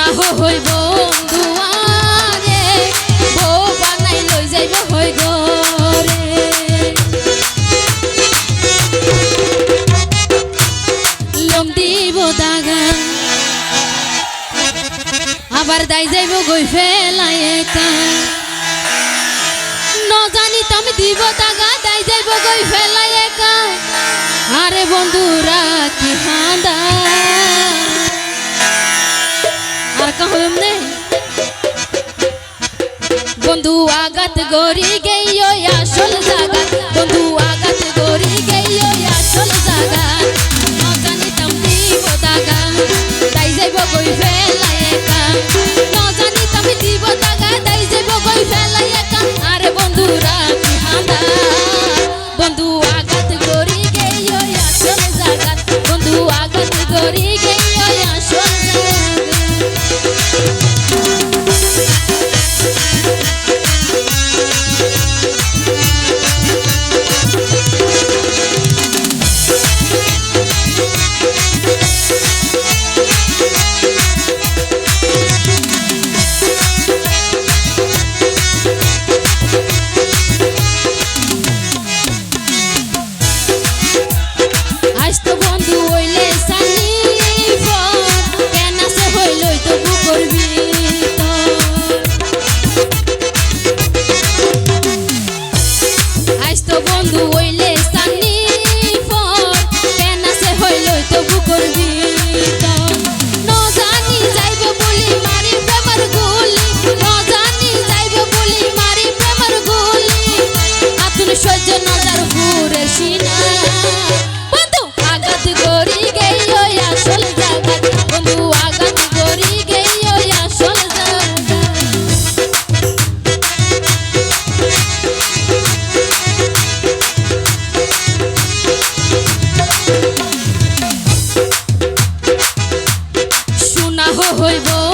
হই বন্ধু আরে বউ বানাই লই যাইব হই ঘরে লম দিব দাগা আবার দাই যাইব গই ফেলাই একা ন জানিতাম দিব দাগা দাই যাইব গই ফেলাই একা আরে বন্ধুরা কি হাঁদা আর कहम ने बंधु आगत गोरी गइयो আসল জাগাত बंधु आगत गोरी गइयो আসল জাগাত না জানিতাম দিব দাগা তাই যাইব গই ফেলাই একা না জানিতাম দিব দাগা তাই যাইব গই ফেলাই একা আরে বন্ধুরা কি হাঁদা বন্ধু आगत गोरी गइयो আসল জাগাত बंधु आगत गोरी गइयो আসল বন্ধু হইলে সানি ফর কেন সে হইল তো বুকরবি তো ন জানি যাইব বলি মারি প্রেমের গুলি ন জানি যাইব বলি মারি প্রেমের গুলি আতুন সহ্য নজর ঘুরে সিনা বন্ধু আগাত গরি গইও আসল জাগাত বন্ধু আগাত গরি গইও আসল জাগাত হইব